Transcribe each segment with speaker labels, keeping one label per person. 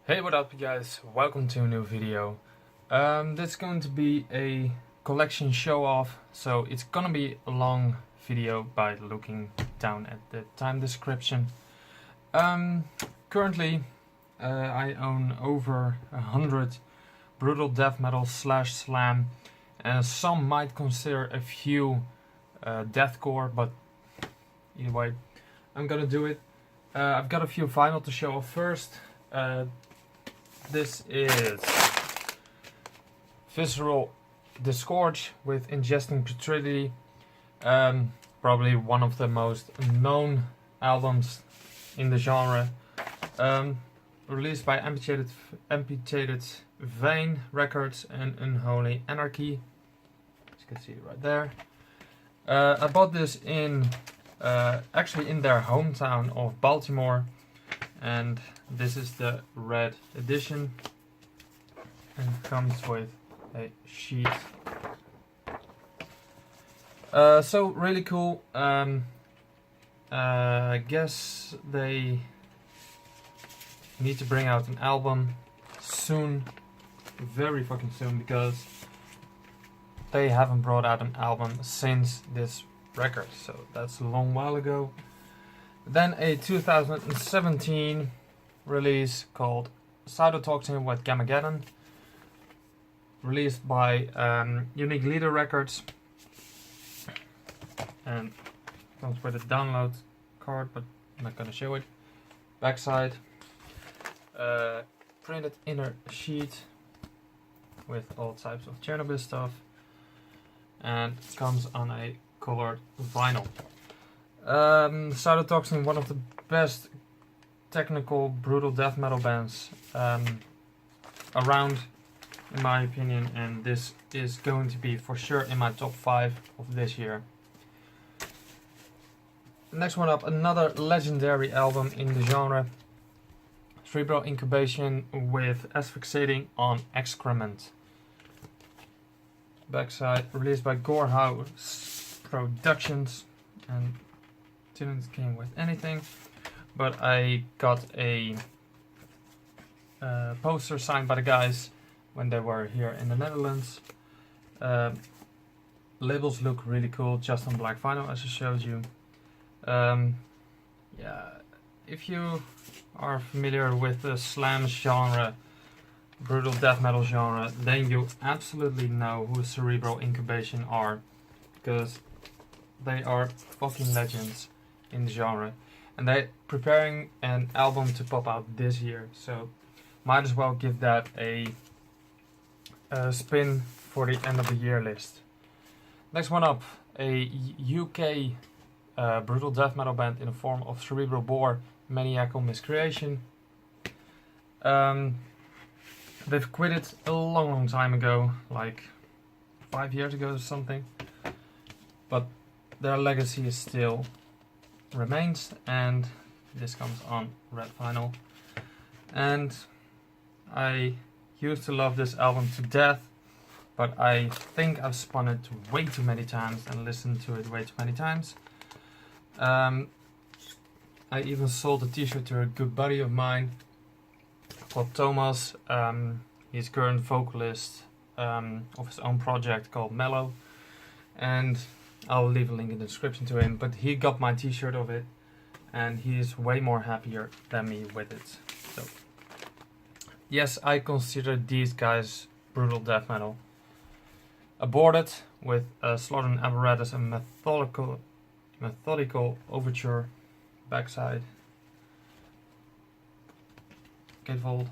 Speaker 1: Hey, what up, you guys? Welcome to a new video. This is going to be a collection show off, so it's gonna be a long video by looking down at the time description. Currently, I own over 100 brutal death metal / slam, and some might consider a few deathcore, but either way, I'm gonna do it. I've got a few vinyl to show off first. This is Visceral Disgorge with Ingesting Putridity. Probably one of the most known albums in the genre. Released by Amputated Vein Records and Unholy Anarchy. As you can see right there. I bought this in actually in their hometown of Baltimore. And this is the red edition, and it comes with a sheet. So really cool. I guess they need to bring out an album soon, very fucking soon, because they haven't brought out an album since this record, so that's a long while ago. Then a 2017 release called Cytotoxin with Gamageddon, released by Unique Leader Records, and comes with a download card, but I'm not gonna show it. Backside, printed inner sheet with all types of Chernobyl stuff, and comes on a colored vinyl. Cytotoxin, one of the best technical brutal death metal bands around, in my opinion, and this is going to be for sure in my top 5 of this year. Next one up, another legendary album in the genre, Cerebral Incubation with Asphyxiating on Excrement. Backside, released by Gorehouse Productions, and didn't came with anything, but I got a poster signed by the guys when they were here in the Netherlands. Labels look really cool, just on black vinyl, as I showed you. Yeah, if you are familiar with the slam genre, brutal death metal genre, then you absolutely know who Cerebral Incubation are, because they are fucking legends in the genre, and they're preparing an album to pop out this year, so might as well give that a spin for the end of the year list. Next one up, a UK brutal death metal band in the form of Cerebral Bore, Maniacal Miscreation. They've quit it a long time ago, like 5 years ago or something, but their legacy is still remains, and this comes on red vinyl. And I used to love this album to death, but I think I've spun it way too many times and listened to it way too many times. I even sold a t-shirt to a good buddy of mine called Thomas. He's current vocalist of his own project called Mellow, and I'll leave a link in the description to him, but he got my t-shirt of it, and he's way more happier than me with it. So, yes, I consider these guys brutal death metal. Aborted with Slaughter and Apparatus and Methodical Overture. Backside. Gatefold.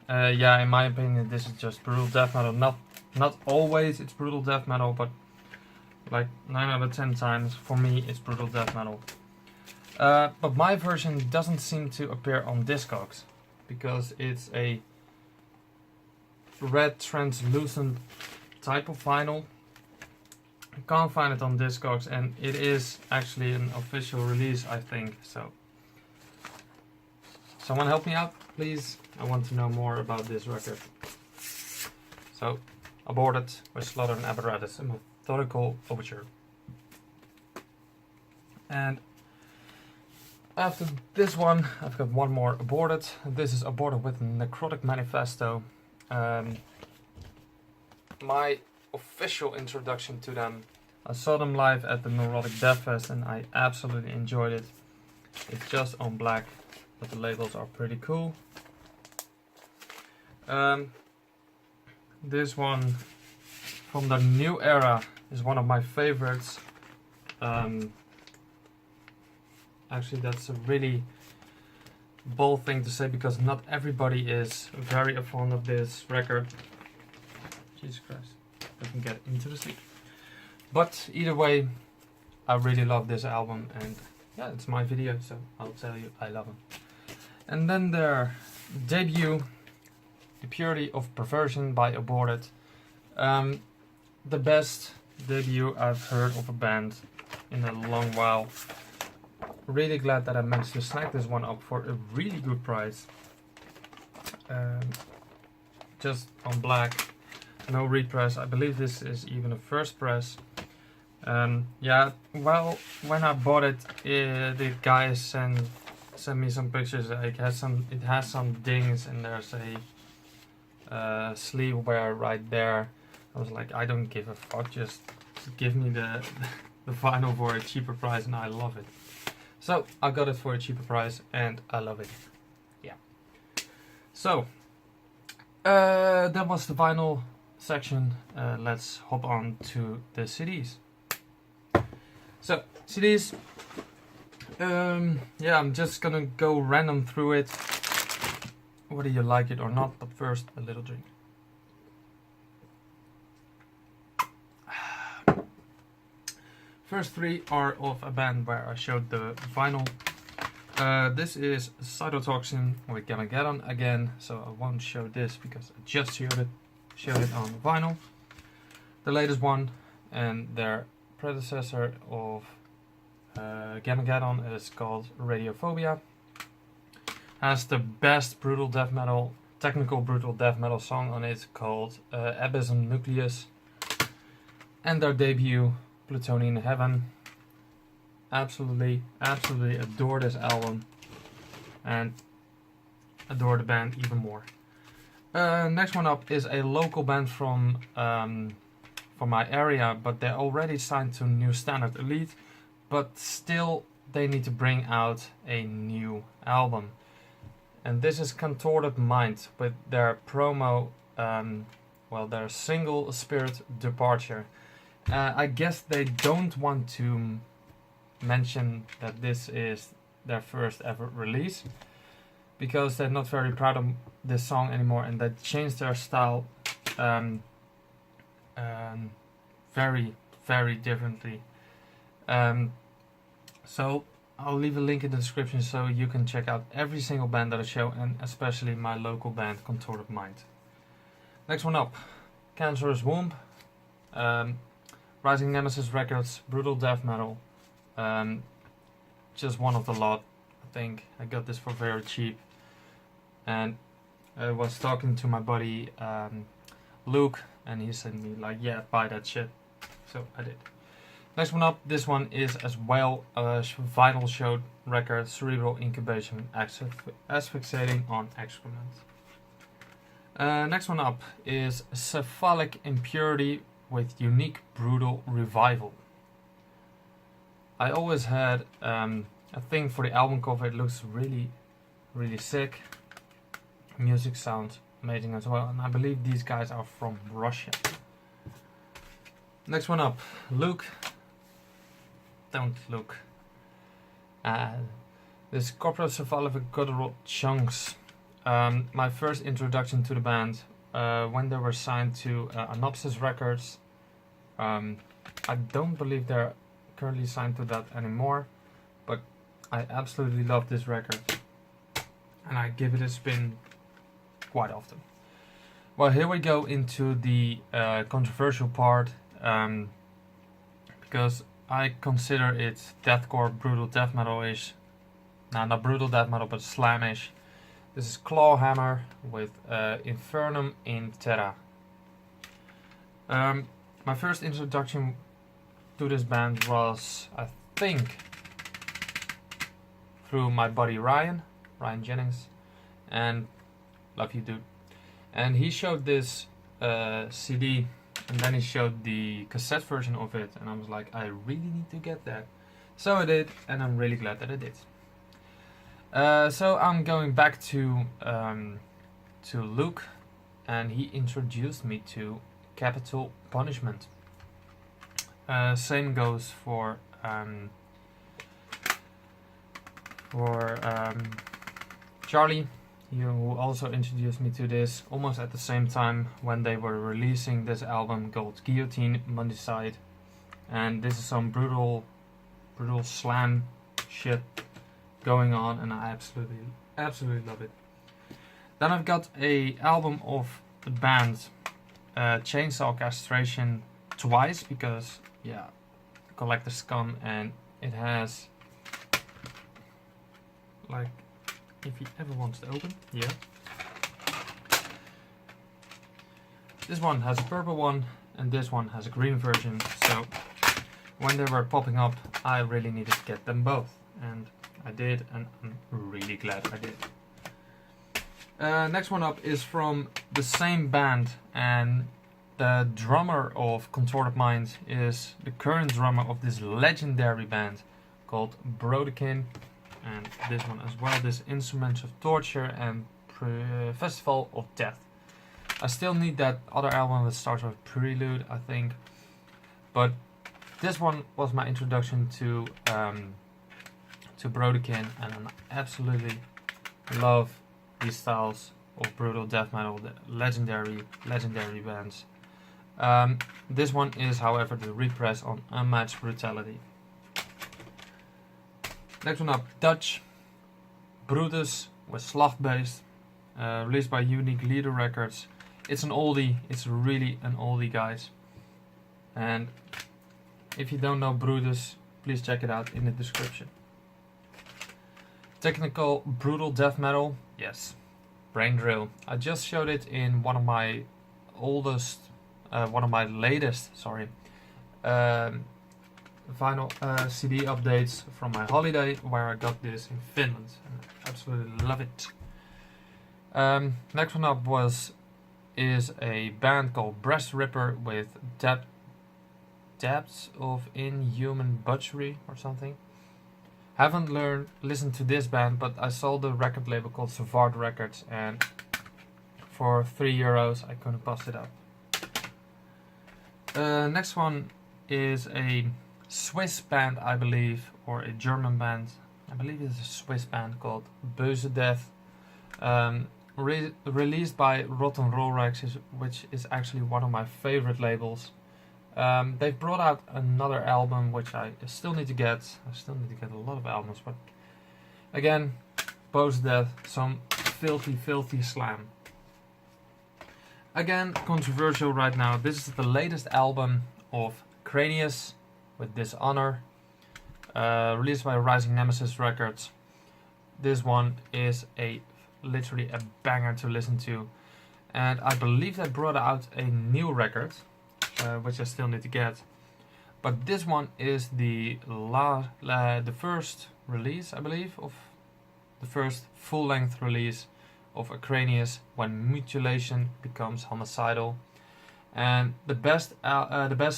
Speaker 1: Yeah, in my opinion, this is just brutal death metal. Not always it's brutal death metal, but like 9 out of 10 times, for me, it's brutal death metal. But my version doesn't seem to appear on Discogs, because it's a red translucent type of vinyl. I can't find it on Discogs, and it is actually an official release, I think. So, someone help me out, please. I want to know more about this record. So, Aborted with Slaughter and Apparatus and Methodical Overture. And After this one, I've got one more Aborted. This is Aborted with Necrotic Manifesto. My official introduction to them. I saw them live at the Neurotic Death Fest and I absolutely enjoyed it. It's just on black, but the labels are pretty cool. This one from the new era is one of my favorites. Actually, that's a really bold thing to say because not everybody is very fond of this record. Jesus Christ, I can get into the sleep. But either way, I really love this album, and yeah, it's my video, so I'll tell you I love them. And then their debut, The Purity of Perversion by Aborted. The best debut I've heard of a band in a long while. Really glad that I managed to snag this one up for a really good price. Just on black, no repress. I believe this is even a first press. Yeah, well, when I bought it, the guy sent me some pictures. It has some dings and there's a sleeve wear right there. I was like, I don't give a fuck, just give me the vinyl for a cheaper price, and I love it. So I got it for a cheaper price and I love it. Yeah. So that was the vinyl section. Let's hop on to the CDs. So CDs. Yeah, I'm just gonna go random through it, whether you like it or not. But first, a little drink. First three are of a band where I showed the vinyl. This is Cytotoxin with Gamageddon again, so I won't show this because I just showed it on vinyl. The latest one and their predecessor of Gamageddon is called Radiophobia. Has the best brutal death metal, technical brutal death metal song on it called Abysm Nucleus. And their debut, Plutonian Heaven. Absolutely adore this album and adore the band even more. Next one up is a local band from my area, but they're already signed to New Standard Elite, but still they need to bring out a new album. And this is Contorted Mind with their promo, their single Spirit Departure. I guess they don't want to mention that this is their first ever release because they're not very proud of this song anymore, and they changed their style very, very differently. So I'll leave a link in the description so you can check out every single band that I show, and especially my local band Contorted Mind. Next one up, Cancerous Womb. Rising Nemesis Records, brutal death metal. Just one of the lot, I think. I got this for very cheap. And I was talking to my buddy Luke, and he said me like, yeah, buy that shit. So I did. Next one up, this one is as well a vinyl showed record, Cerebral Incubation, asphyxiating on excrement. Next one up is Cephalic Impurity with Unique Brutal Revival. I always had a thing for the album cover. It looks really, really sick. Music sounds amazing as well, and I believe these guys are from Russia. Next one up, Luke. Don't look. This Corporeal Guttural Chunks. My first introduction to the band when they were signed to Anopsis Records. I don't believe they're currently signed to that anymore, but I absolutely love this record and I give it a spin quite often. Well, here we go into the controversial part, because I consider it deathcore, brutal death metal-ish. Nah, not brutal death metal, but slam-ish. This is Clawhammer with Infernum in Terra. My first introduction to this band was, I think, through my buddy Ryan Jennings, and love you, dude. And he showed this CD, and then he showed the cassette version of it, and I was like, I really need to get that. So I did, and I'm really glad that I did. So I'm going back to Luke, and he introduced me to Capital Punishment. Same goes for Charlie, who also introduced me to this almost at the same time when they were releasing this album called Guillotine Mundicide, and this is some brutal slam shit going on, and I absolutely love it. Then I've got a album of the band Chainsaw Castration twice, because yeah, collector's scum, and it has, like, if he ever wants to open, yeah. This one has a purple one, and this one has a green version, so when they were popping up, I really needed to get them both, and I did, and I'm really glad I did. Next one up is from the same band, and the drummer of Contorted Mind is the current drummer of this legendary band called Brodekin, and this one as well, this Instruments of Torture and Festival of Death. I still need that other album that starts with Prelude, I think, but this one was my introduction to Brodekin, and I absolutely love these styles of brutal death metal, the legendary bands. This one is, however, the repress on Unmatched Brutality. Next one up, Dutch, Brutus with Slachtbeest, released by Unique Leader Records. It's an oldie, it's really an oldie, guys. And if you don't know Brutus, please check it out in the description. Technical brutal death metal, yes. Brain Drill. I just showed it in one of my latest vinyl CD updates from my holiday, where I got this in Finland, and I absolutely love it. Next one up is a band called Breast Ripper with Depths of Inhuman Butchery or something. Haven't listened to this band, but I saw the record label called Savard Records, and for €3 I couldn't pass it up. Next one is a Swiss band, I believe, or a German band. I believe it's a Swiss band called Böse Death. Released by Rotten Roll Records, which is actually one of my favorite labels. They've brought out another album, which I still need to get. I still need to get a lot of albums, but again, Böse Death, some filthy slam. Again, controversial right now. This is the latest album of Cranius with Dishonor, released by Rising Nemesis Records. This one is literally a banger to listen to, and I believe they brought out a new record, which I still need to get. But this one is the first release, I believe, of the first full-length release of Acranius, when mutilation becomes homicidal. And the best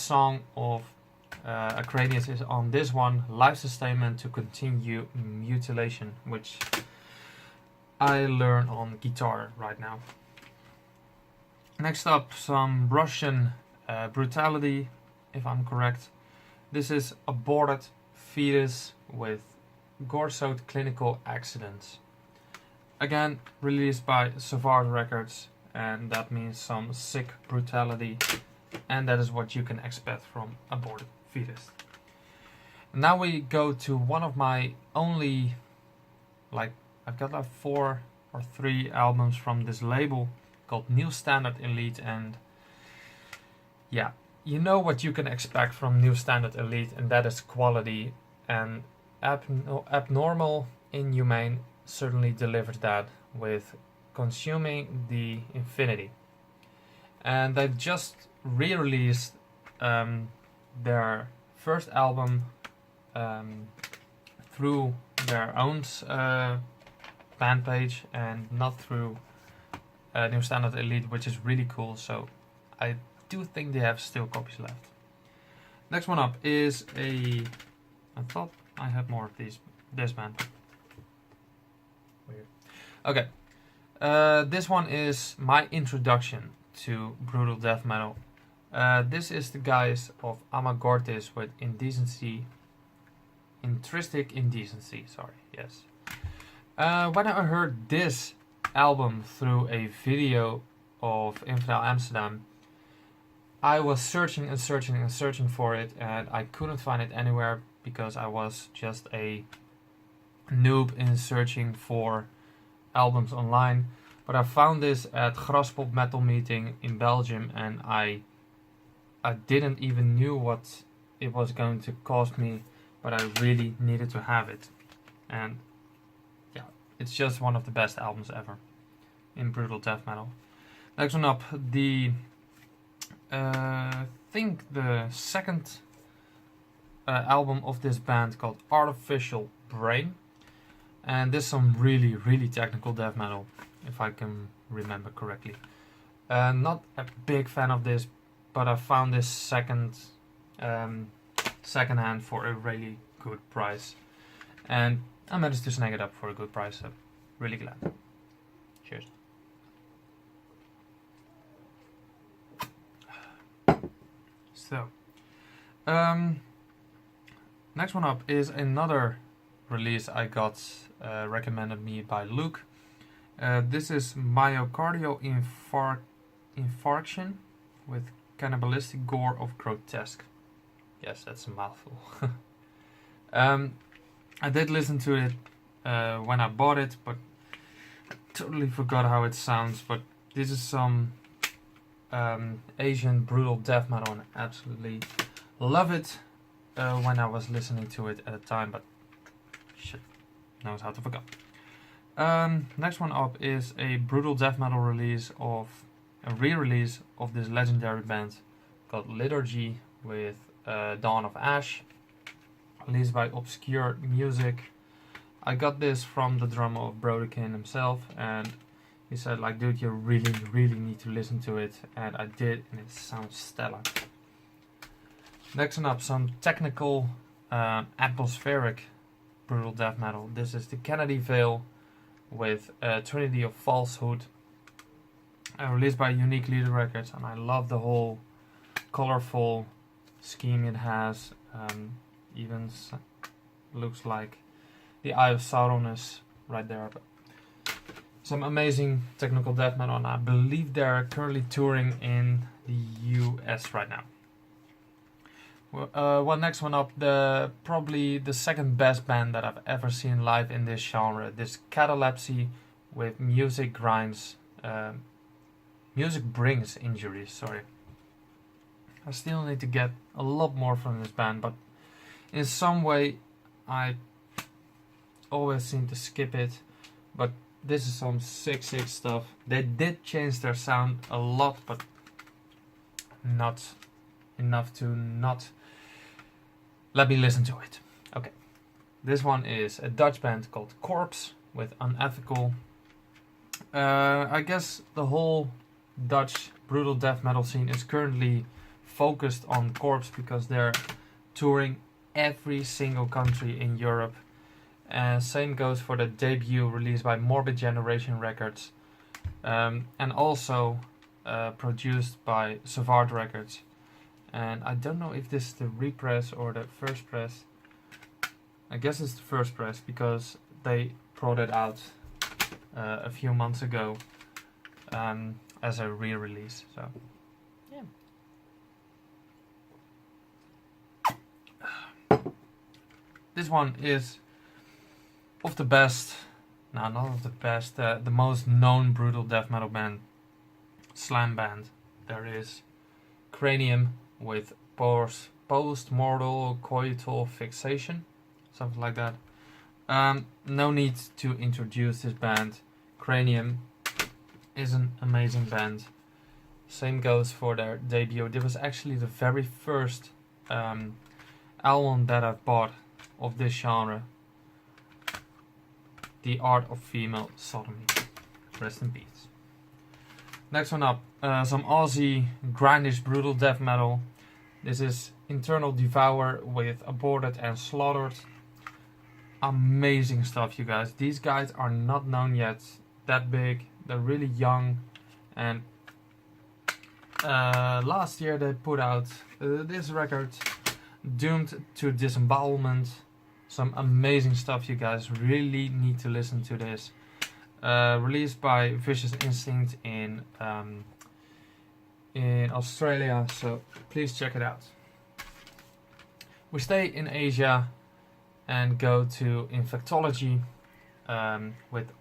Speaker 1: song of Acranius is on this one, Life Sustainment to Continue Mutilation, which I learn on guitar right now. Next up, some Russian brutality, if I'm correct. This is Aborted Fetus with Gore-Soaked Clinical Accidents. Again, released by Savard Records, and that means some sick brutality, and that is what you can expect from Aborted Fetus. Now we go to one of my only, I've got 4 or 3 albums from this label called New Standard Elite, and yeah, you know what you can expect from New Standard Elite, and that is quality, and Abnormal Inhumane certainly delivered that with Consuming the Infinity. And they just re-released their first album through their own band page and not through New Standard Elite, which is really cool. So I do think they have still copies left. Next one up is I thought I had more of this band. Weird. Okay. This one is my introduction to brutal death metal. This is the guys of Amagortis with Intrinsic Indecency, sorry, yes. When I heard this album through a video of Infidel Amsterdam, I was searching and searching and searching for it, and I couldn't find it anywhere because I was just a noob in searching for albums online. But I found this at Graspop Metal Meeting in Belgium, and I didn't even knew what it was going to cost me, but I really needed to have it. And yeah, it's just one of the best albums ever in brutal death metal. Next one up, I think the second album of this band called Artificial Brain. And this is some really, really technical death metal, if I can remember correctly. Not a big fan of this, but I found this second hand for a really good price. And I managed to snag it up for a good price, so really glad. Cheers. So, next one up is another release I got recommended me by Luke. This is Myocardial Infarction with Cannibalistic Gore of Grotesque. Yes, that's a mouthful. I did listen to it when I bought it, but I totally forgot how it sounds. But this is some Asian brutal death metal, and I absolutely love it when I was listening to it at the time, but shit knows how to forget. Next one up is a brutal death metal a re-release of this legendary band called Liturgy with Dawn of Ash, released by Obscure Music. I got this from the drummer of Brodekin himself, and he said, like, dude, you really, really need to listen to it, and I did, and it sounds stellar. Next one up, some technical atmospheric brutal death metal. This is the Kennedy Veil with Trinity of Falsehood, released by Unique Leader Records, and I love the whole colorful scheme it has. Even looks like the Eye of Sauron is right there. But some amazing technical death metal, and I believe they're currently touring in the US right now. Well, next one up, probably the second best band that I've ever seen live in this genre. This Catalepsy with Music Grinds. Music Brings Injuries, sorry. I still need to get a lot more from this band, but in some way I always seem to skip it. But this is some sick stuff. They did change their sound a lot, but not enough to not let me listen to it. Okay, this one is a Dutch band called Corpse with Unethical. I guess the whole Dutch brutal death metal scene is currently focused on Corpse because they're touring every single country in Europe. Same goes for the debut released by Morbid Generation Records, and also produced by Savard Records. And I don't know if this is the repress or the first press. I guess it's the first press because they brought it out a few months ago as a re-release. So yeah. This one is of the best, no, not of the best, the most known brutal death metal band, slam band there is. Cranium with post-mortal coital fixation, something like that. No need to introduce this band. Cranium is an amazing band. Same goes for their debut. This was actually the very first album that I've bought of this genre. The Art of Female Sodomy. Rest in peace. Next one up, some Aussie grindish brutal death metal. This is Internal Devour with Aborted and Slaughtered. Amazing stuff, you guys. These guys are not known yet that big. They're really young, and last year they put out this record, Doomed to Disembowelment. Some amazing stuff, you guys. Really need to listen to this. Released by Vicious Instinct in Australia, so please check it out. We stay in Asia and go to Infectology with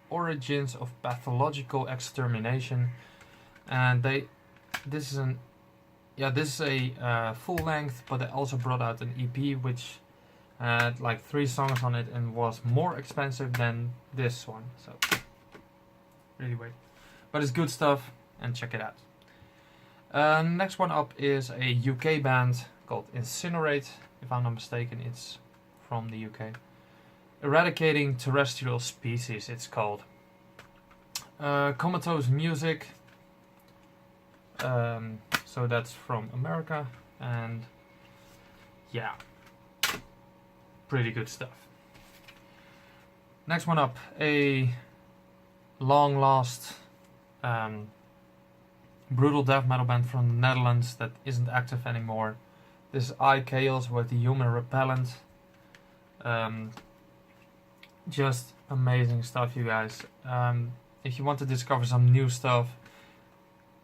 Speaker 1: Origins of Pathological Extermination, and this is a full length, but they also brought out an EP which had like 3 songs on it and was more expensive than this one, so really weird, but it's good stuff and check it out. Next one up is a UK band called Incinerate. If I'm not mistaken, it's from the UK. Eradicating Terrestrial Species, it's called. Comatose Music, so that's from America, and yeah, pretty good stuff. Next one up, a long lost brutal death metal band from the Netherlands that isn't active anymore. This is iChaos with the Human Repellent. Just amazing stuff, you guys. If you want to discover some new stuff,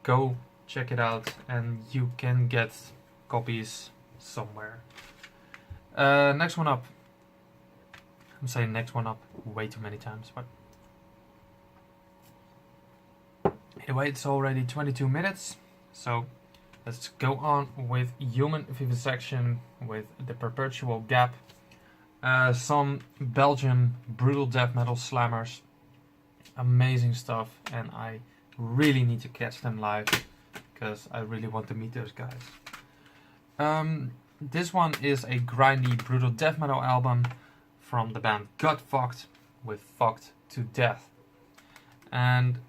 Speaker 1: go check it out, and you can get copies somewhere. Next one up. I'm saying next one up way too many times, but anyway, it's already 22 minutes, so let's go on with Human Vivisection with The Perpetual Gap. Some Belgian brutal death metal slammers. Amazing stuff, and I really need to catch them live because I really want to meet those guys. This one is a grindy brutal death metal album from the band Gut Fucked with Fucked to Death. And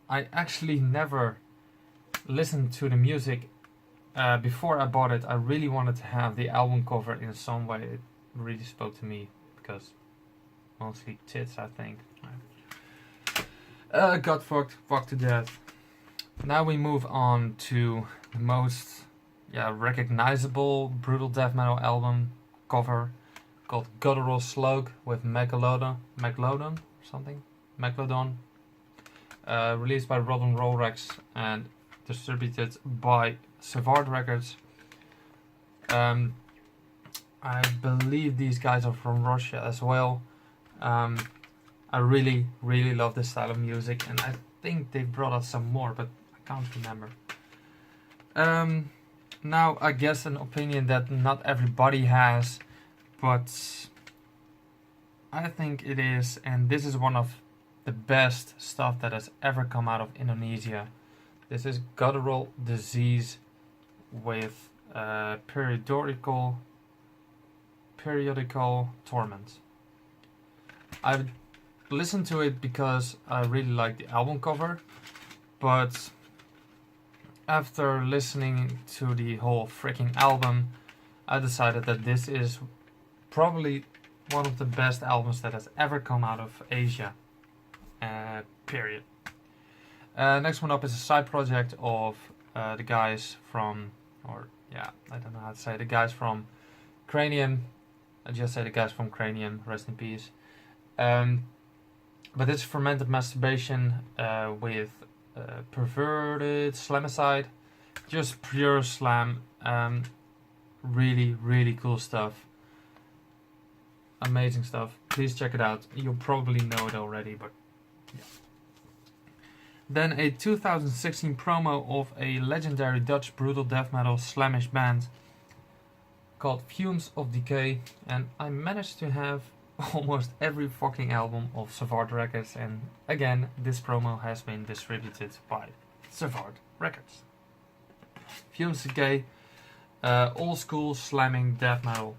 Speaker 1: I actually never listened to the music before I bought it. I really wanted to have the album cover in some way. It really spoke to me because mostly tits, I think. Got fucked to death. Now we move on to the most recognizable brutal death metal album cover called Guttural Slug with Megalodon or something. Megalodon. Released by Rotten Roll Rex and distributed by Savard Records. I believe these guys are from Russia as well. I really love this style of music, and I think they brought out some more, but I can't remember. Now, I guess an opinion that not everybody has, but I think it is, and this is one of the best stuff that has ever come out of Indonesia. This is Guttural Disease with periodical torment. I've listened to it because I really like the album cover, but after listening to the whole freaking album, I decided that this is probably one of the best albums that has ever come out of Asia. Period. Next one up is a side project of the guys from, I don't know how to say, the guys from Cranium. I just say the guys from Cranium, rest in peace. But it's Fermented Masturbation with Perverted Slamicide. Just pure slam. Really cool stuff. Amazing stuff. Please check it out. You'll probably know it already, but yeah. Then a 2016 promo of a legendary Dutch brutal death metal slamish band called Fumes of Decay, and I managed to have almost every fucking album of Savard Records, and again, this promo has been distributed by Savard Records. Fumes of Decay, old school slamming death metal.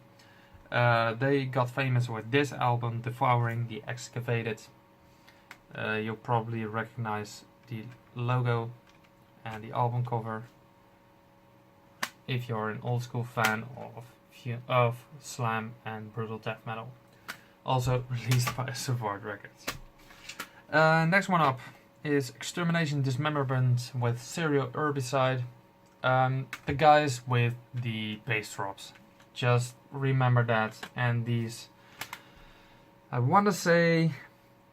Speaker 1: They got famous with this album, Devouring the Excavated. You'll probably recognize the logo and the album cover if you're an old school fan of slam and brutal death metal. Also released by Savard Records. Next one up is Extermination Dismemberment with Serial Herbicide. The guys with the bass drops. Just remember that. And these, I want to say,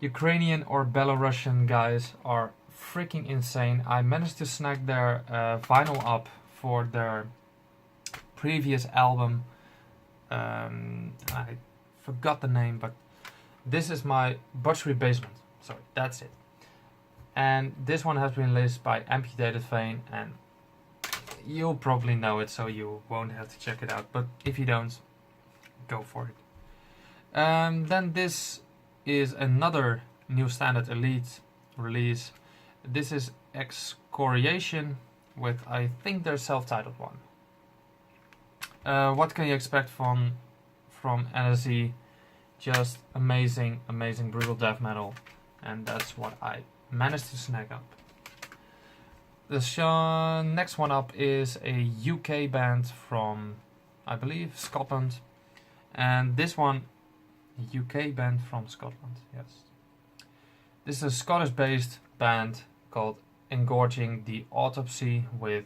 Speaker 1: Ukrainian or Belarusian guys are freaking insane. I managed to snag their vinyl up for their previous album. I forgot the name, but this is my Butchery Basement. Sorry, that's it. And this one has been released by Amputated Vein, and you'll probably know it, so you won't have to check it out. But if you don't, go for it. Then this is another New Standard Elite release. This is Excoriation with, I think, their self-titled one. What can you expect from NSE? Just amazing, amazing brutal death metal, and that's what I managed to snag up. The next one up is a UK band from, I believe, Scotland, and this one, UK band from Scotland, yes. This is a Scottish-based band called Engorging the Autopsy with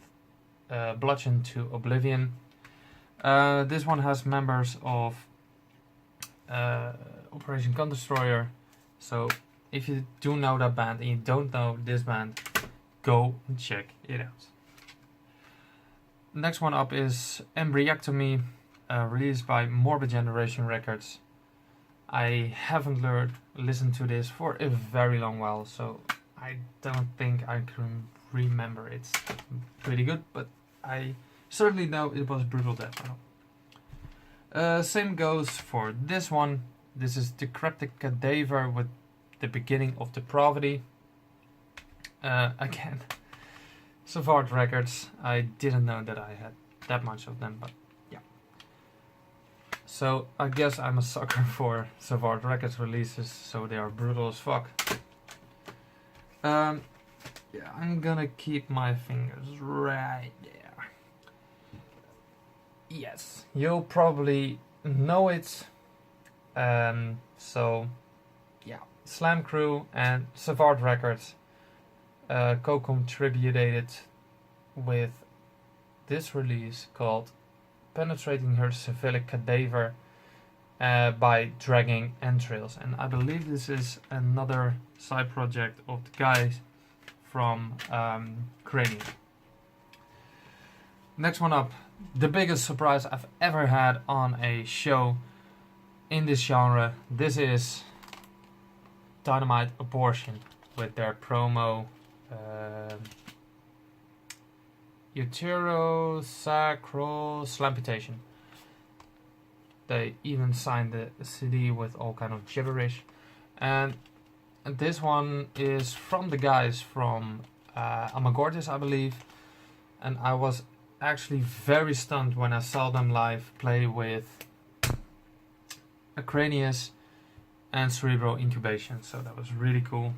Speaker 1: Bludgeon to Oblivion. This one has members of Operation Gun Destroyer, so if you do know that band and you don't know this band, go and check it out. Next one up is Embryectomy, released by Morbid Generation Records. I haven't listened to this for a very long while, so I don't think I can remember. It's pretty good, but I certainly know it was brutal death metal. Same goes for this one. This is Decrepit Cadaver with The Beginning of Depravity. Again, Savard Records. I didn't know that I had that much of them, but yeah. So I guess I'm a sucker for Savard Records releases, so they are brutal as fuck. Yeah, I'm gonna keep my fingers right there. Yes, you'll probably know it. So yeah, Slam Crew and Savard Records co-contributed with this release called Penetrating Her Cephalic Cadaver by Dragging Entrails, and I believe this is another side project of the guys from Cranium. Next one up, the biggest surprise I've ever had on a show in this genre. This is Dynamite Abortion with their promo Uterosacral Slamputation. They even signed the CD with all kind of gibberish, and this one is from the guys from Amagortis, I believe, and I was actually very stunned when I saw them live play with Acranius and Cerebral Incubation, so that was really cool.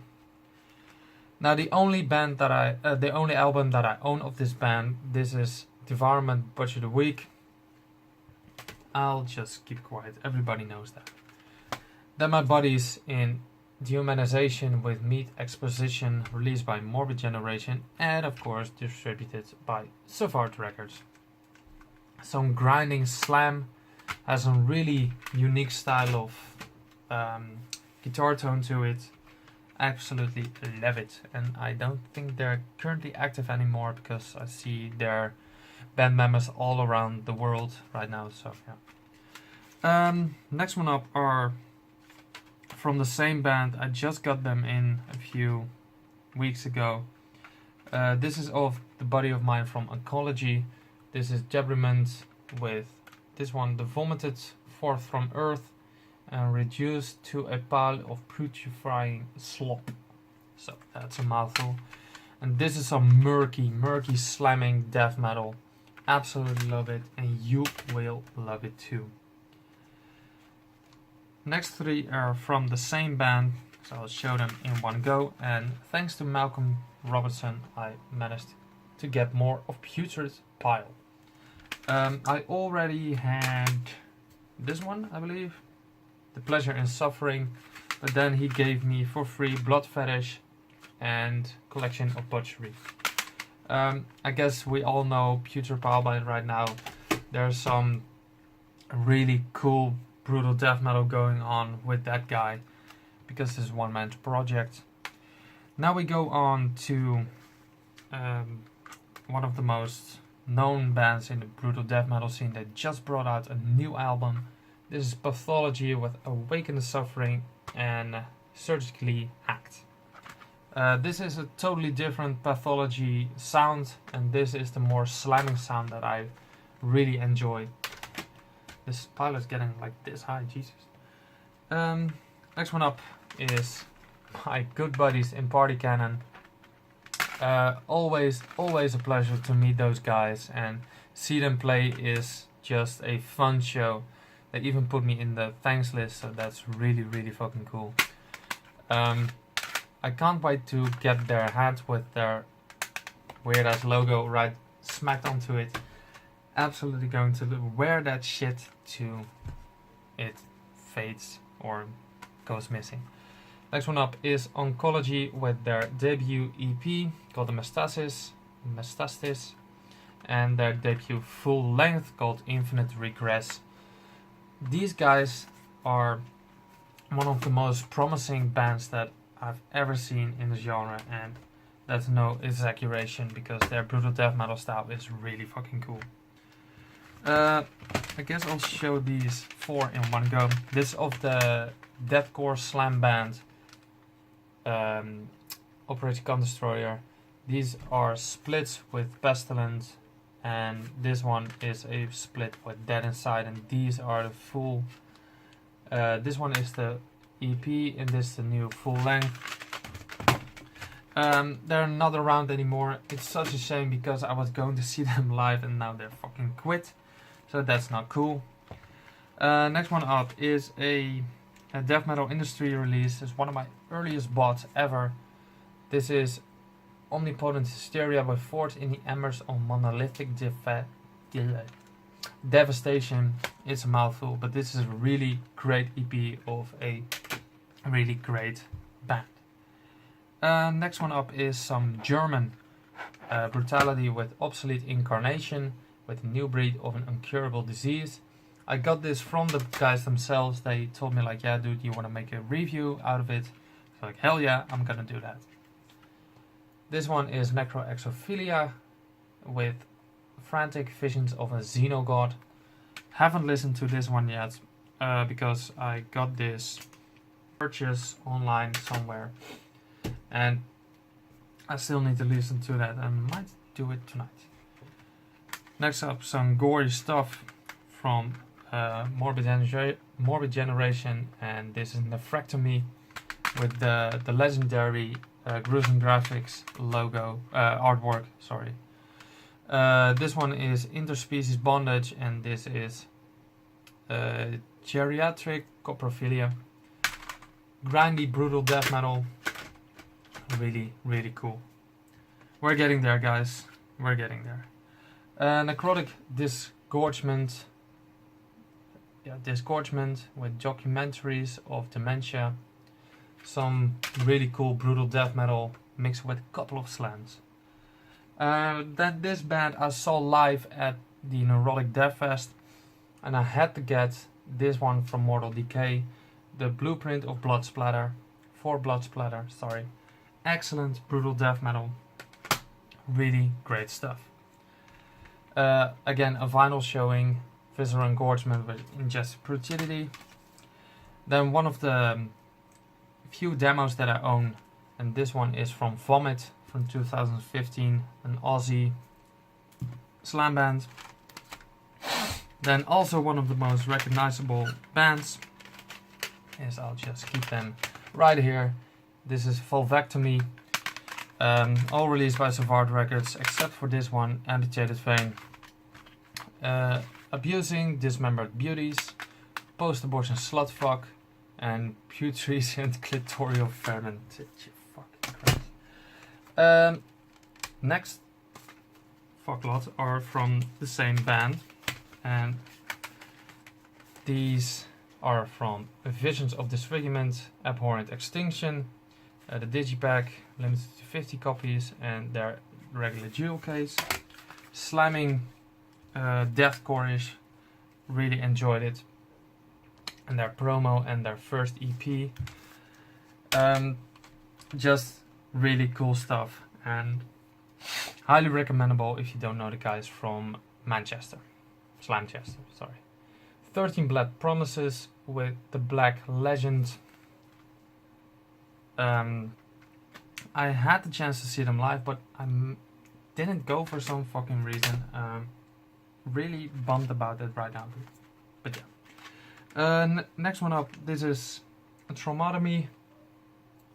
Speaker 1: Now the only album that I own of this band, this is Devourment Butcher the Week. I'll just keep quiet, everybody knows that. Then my buddies in Dehumanization with Meat Exposition, released by Morbid Generation, and of course distributed by Savard Records. Some grinding slam, has a really unique style of guitar tone to it. Absolutely love it, and I don't think they're currently active anymore because I see their band members all around the world right now, so yeah. Next one up are from the same band. I just got them in a few weeks ago. This is of the buddy of mine from Oncology. This is Debridement with this one, The Vomited Forth from Earth and Reduced to a Pile of Putrefying Slop. So that's a mouthful. And this is some murky slamming death metal. Absolutely love it, and you will love it too. Next three are from the same band, so I'll show them in one go. And thanks to Malcolm Robertson, I managed to get more of Putrid Pile. I already had this one, I believe, The Pleasure in Suffering, but then he gave me for free Blood Fetish and Collection of Butchery. I guess we all know Putrid Pile by right now. There's some really cool brutal death metal going on with that guy, because this is one man's project. Now we go on to one of the most known bands in the brutal death metal scene that just brought out a new album. This is Pathology with Awaken the Suffering and Surgically Hacked. This is a totally different Pathology sound, and this is the more slamming sound that I really enjoy. This pile is getting like this high, Jesus. Next one up is my good buddies in Party Cannon. Always a pleasure to meet those guys and see them play is just a fun show. They even put me in the thanks list, so that's really fucking cool. I can't wait to get their hat with their weird ass logo right smacked onto it. Absolutely going to wear that shit till it fades or goes missing. Next one up is Oncology with their debut EP called the Metastasis, and their debut full length called Infinite Regress. These guys are one of the most promising bands that I've ever seen in the genre, and that's no exaggeration because their brutal death metal style is really fucking cool. I guess I'll show these four in one go. This is of the deathcore slam band Operation Gun Destroyer. These are splits with Pestilence, and this one is a split with Dead Inside, and these are the full. This one is the EP, and this is the new full length. They're not around anymore. It's such a shame because I was going to see them live and now they're fucking quit. So that's not cool. Next one up is a death metal industry release. It's one of my earliest bots ever. This is Omnipotent Hysteria by Forged in the Embers on Monolithic Devastation. It's a mouthful, but this is a really great EP of a really great band. Next one up is some German brutality with Obsolete Incarnation with New Breed of an Incurable Disease. I got this from the guys themselves. They told me like, yeah dude, you want to make a review out of it? So like, hell yeah, I'm gonna do that. This one is Necroexophilia with Frantic Visions of a Xenogod. Haven't listened to this one yet because I got this purchase online somewhere, and I still need to listen to that and might do it tonight. Next up, some gory stuff from Morbid Generation, and this is Nephrectomy with the legendary Gruesome Graphics logo artwork. Sorry. This one is Interspecies Bondage, and this is Geriatric Coprophilia. Grindy, brutal death metal. Really cool. We're getting there, guys. We're getting there. Necrotic Disgorgement. Yeah, Disgorgement with documentaries of dementia. Some really cool brutal death metal mixed with a couple of slams. This band I saw live at the Neurotic Death Fest, and I had to get this one from Mortal Decay, the Blueprint of Blood Splatter, for Blood Splatter, sorry. Excellent brutal death metal, really great stuff. Again, a vinyl showing, Visceral Engorgement with Ingested Frigidity. Then one of the few demos that I own, and this one is from Vomit from 2015, an Aussie slam band. Then also one of the most recognizable bands is, I'll just keep them right here. This is Vulvectomy, all released by Savard Records except for this one, Amputated Vein. Abusing Dismembered Beauties, Post-Abortion Slutfuck, and Putrescent Clitoral Fermented. You fucking Christ. Next fucklot are from the same band, and these are from Visions of Disfigurement, Abhorrent Extinction, the Digipack, limited to 50 copies, and their regular jewel case. Slamming, deathcore-ish, really enjoyed it. And their promo and their first EP. Just really cool stuff, and highly recommendable if you don't know the guys from Manchester. Slamchester, sorry. 13 Blood Promises with the Black Legend. I had the chance to see them live, but I didn't go for some fucking reason. Really bummed about that right now. But yeah. Next one up, this is Traumatommy,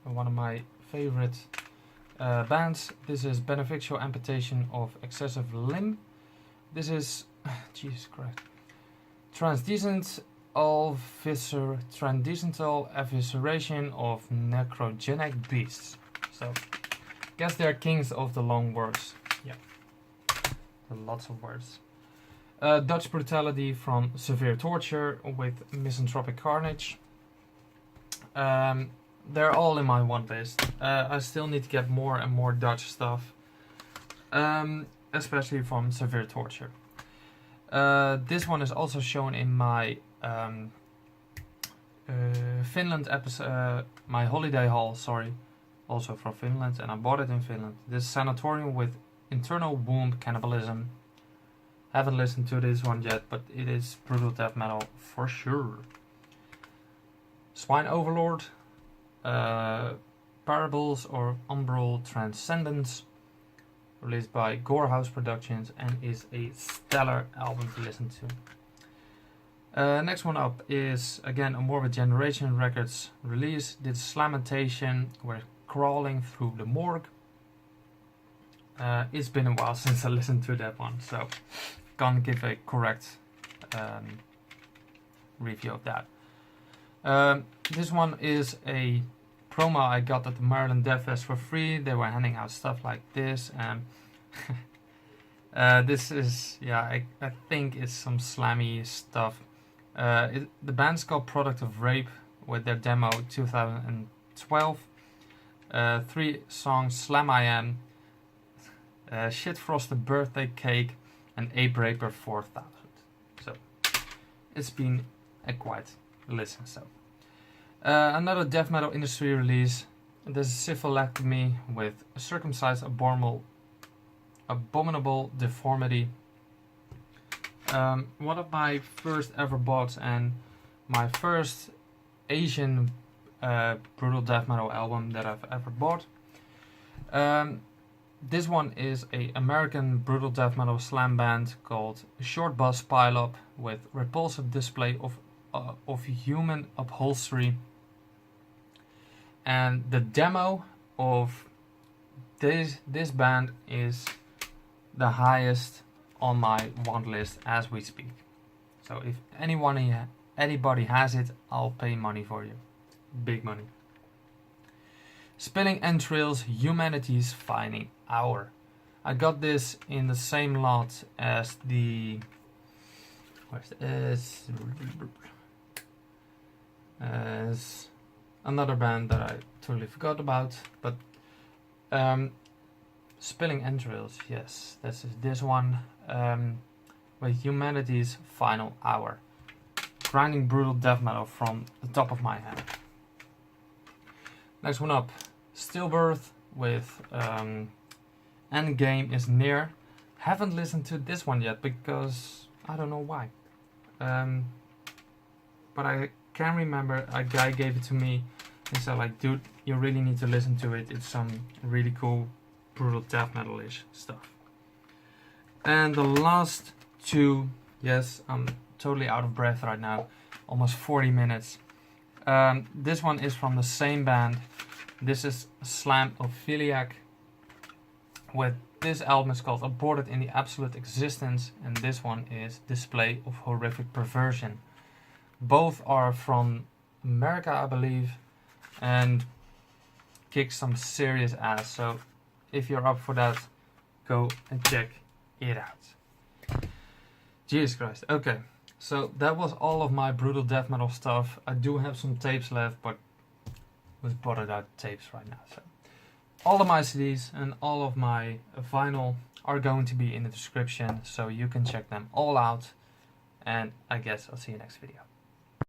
Speaker 1: one of my favorite bands. This is Beneficial Amputation of Excessive Limb. This is, Jesus Christ, transdecental evisceration of necrogenic beasts. So, guess they're kings of the long words. Yeah, lots of words. Dutch Brutality from Severe Torture with Misanthropic Carnage. They're all in my one list. I still need to get more and more Dutch stuff, especially from Severe Torture. This one is also shown in my Finland episode, my holiday haul, sorry, also from Finland, and I bought it in Finland. This Sanatorium with Internal Womb Cannibalism. Haven't listened to this one yet, but it is brutal death metal for sure. Swine Overlord, Parables or Umbral Transcendence, released by Gorehouse Productions, and is a stellar album to listen to. Next one up is again a Morbid Generation Records release. This is Lamentation, we're crawling through the morgue. It's been a while since I listened to that one, so can't give a correct review of that. This one is a promo I got at the Maryland Death Fest for free. They were handing out stuff like this, and this is, yeah, I think it's some slammy stuff. The band's called Product of Rape with their demo 2012. 3 songs: Slam I Am, Shit Frosted Birthday Cake, and Ape Raper 4000. So it's been a quite listen. So another death metal industry release. This is Syphilectomy with Circumcised Abominable Deformity. One of my first ever bought and my first Asian brutal death metal album that I've ever bought. This one is a American brutal death metal slam band called Short Bus Pileup with repulsive display of human upholstery. And the demo of this band is the highest on my want list as we speak. So if anybody has it, I'll pay money for you. Big money. Spilling Entrails, Humanity's Final Hour. I got this in the same lot as the... as another band that I totally forgot about, but Spilling Entrails, yes, this one, with Humanity's Final Hour. Grinding brutal death metal from the top of my head. Next one up, Stillbirth with Endgame is Near. Haven't listened to this one yet because I don't know why. But I can remember a guy gave it to me and said like, dude, you really need to listen to it. It's some really cool brutal death metal-ish stuff. And the last two, yes, I'm totally out of breath right now. Almost 40 minutes. This one is from the same band. This is Slamophiliac. With this album is called Aborted in the Absolute Existence, and this one is Display of Horrific Perversion. Both are from America, I believe, and kick some serious ass. So if you're up for that, go and check it out. Jesus Christ. Okay, so that was all of my brutal death metal stuff. I do have some tapes left, but who's bothered out tapes right now? So all of my CDs and all of my vinyl are going to be in the description, so you can check them all out. And I guess I'll see you next video.